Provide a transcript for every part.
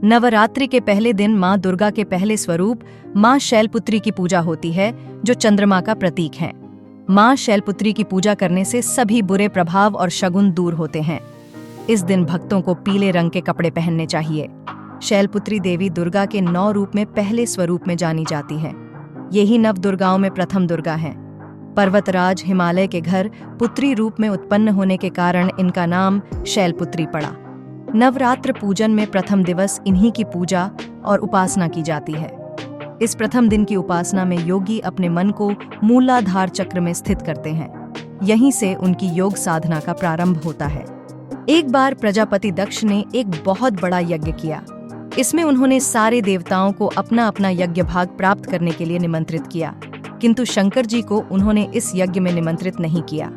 नवरात्रि के पहले दिन माँ दुर्गा के पहले स्वरूप माँ शैलपुत्री की पूजा होती है, जो चंद्रमा का प्रतीक है। माँ शैलपुत्री की पूजा करने से सभी बुरे प्रभाव और शगुन दूर होते हैं। इस दिन भक्तों को पीले रंग के कपड़े पहनने चाहिए। शैलपुत्री देवी दुर्गा के 9 रूप में पहले स्वरूप में जानी जाती है। यही नव दुर्गाओं में प्रथम दुर्गा हैं। पर्वतराज हिमालय के घर पुत्री रूप में उत्पन्न होने के कारण इनका नाम शैलपुत्री पड़ा। नवरात्र पूजन में प्रथम दिवस इन्हीं की पूजा और उपासना की जाती है। इस प्रथम दिन की उपासना में योगी अपने मन को मूलाधार चक्र में स्थित करते हैं। यहीं से उनकी योग साधना का प्रारंभ होता है। एक बार प्रजापति दक्ष ने एक बहुत बड़ा यज्ञ किया। इसमें उन्होंने सारे देवताओं को अपना अपना यज्ञ भाग प्राप्त करने के लिए निमंत्रित किया, किंतु शंकर जी को उन्होंने इस यज्ञ में निमंत्रित नहीं किया।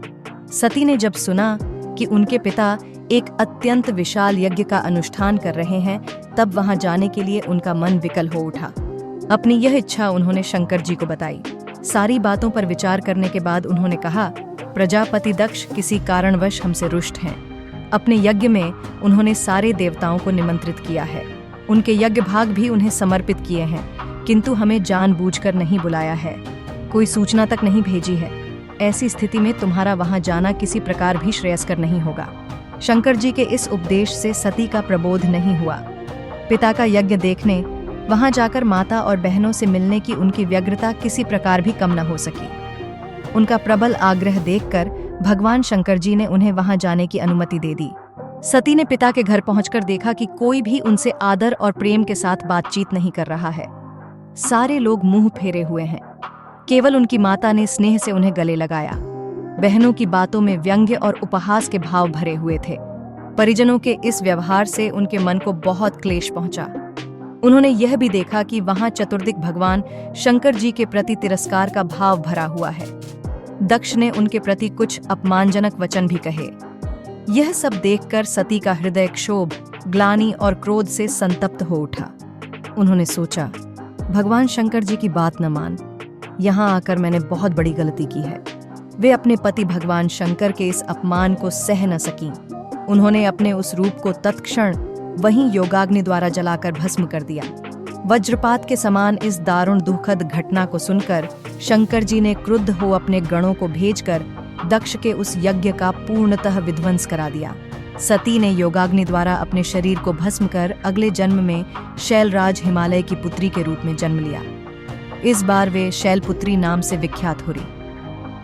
सती ने जब सुना कि उनके पिता एक अत्यंत विशाल यज्ञ का अनुष्ठान कर रहे हैं, तब वहां जाने के लिए उनका मन विकल हो उठा। अपनी यह इच्छा उन्होंने शंकर जी को बताई। सारी बातों पर विचार करने के बाद उन्होंने कहा, प्रजापति दक्ष किसी कारणवश हमसे रुष्ट हैं। अपने यज्ञ में उन्होंने सारे देवताओं को निमंत्रित किया है। उनके यज्ञ भाग भी उन्हें समर्पित किए हैं, किंतु हमें जानबूझकर नहीं बुलाया है, कोई सूचना तक नहीं भेजी है। ऐसी स्थिति में तुम्हारा वहां जाना किसी प्रकार भी श्रेयस्कर नहीं होगा। शंकर जी के इस उपदेश से सती का प्रबोध नहीं हुआ। पिता का यज्ञ देखने, वहां जाकर माता और बहनों से मिलने की उनकी व्यग्रता किसी प्रकार भी कम न हो सकी। उनका प्रबल आग्रह देखकर भगवान शंकर जी ने उन्हें वहां जाने की अनुमति दे दी। सती ने पिता के घर पहुंचकर देखा कि कोई भी उनसे आदर और प्रेम के साथ बातचीत नहीं कर रहा है। सारे लोग मुंह फेरे हुए हैं। केवल उनकी माता ने स्नेह से उन्हें गले लगाया। बहनों की बातों में व्यंग्य और उपहास के भाव भरे हुए थे। परिजनों के इस व्यवहार से उनके मन को बहुत क्लेश पहुंचा। उन्होंने यह भी देखा कि वहां चतुर्दिक भगवान शंकर जी के प्रति तिरस्कार का भाव भरा हुआ है। दक्ष ने उनके प्रति कुछ अपमानजनक वचन भी कहे। यह सब देखकर सती का हृदय क्षोभ, ग्लानि और क्रोध से संतप्त हो उठा। उन्होंने सोचा, भगवान शंकर जी की बात न मान, यहाँ आकर मैंने बहुत बड़ी गलती की है। वे अपने पति भगवान शंकर के इस अपमान को सह न सकीं। उन्होंने अपने उस रूप को तत्क्षण वहीं योगाग्नि द्वारा जलाकर भस्म कर दिया। वज्रपात के समान इस दारुण दुखद घटना को सुनकर शंकर जी ने क्रुद्ध हो अपने गणों को भेजकर दक्ष के उस यज्ञ का पूर्णतः विध्वंस करा दिया। सती ने योगाग्नि द्वारा अपने शरीर को भस्म कर अगले जन्म में शैलराज हिमालय की पुत्री के रूप में जन्म लिया। इस बार वे शैलपुत्री नाम से विख्यात हो रही।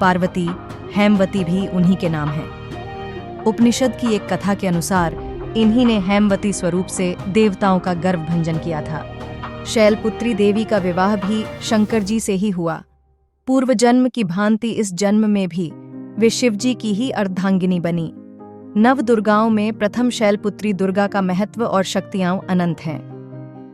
पार्वती, हेमवती भी उन्हीं के नाम हैं। उपनिषद की एक कथा के अनुसार इन्हीं ने हेमवती स्वरूप से देवताओं का गर्व भंजन किया था। शैलपुत्री देवी का विवाह भी शंकर जी से ही हुआ। पूर्व जन्म की भांति इस जन्म में भी वे शिवजी की ही अर्धांगिनी बनी। नव दुर्गाओं में प्रथम शैलपुत्री दुर्गा का महत्व और शक्तियां अनंत हैं।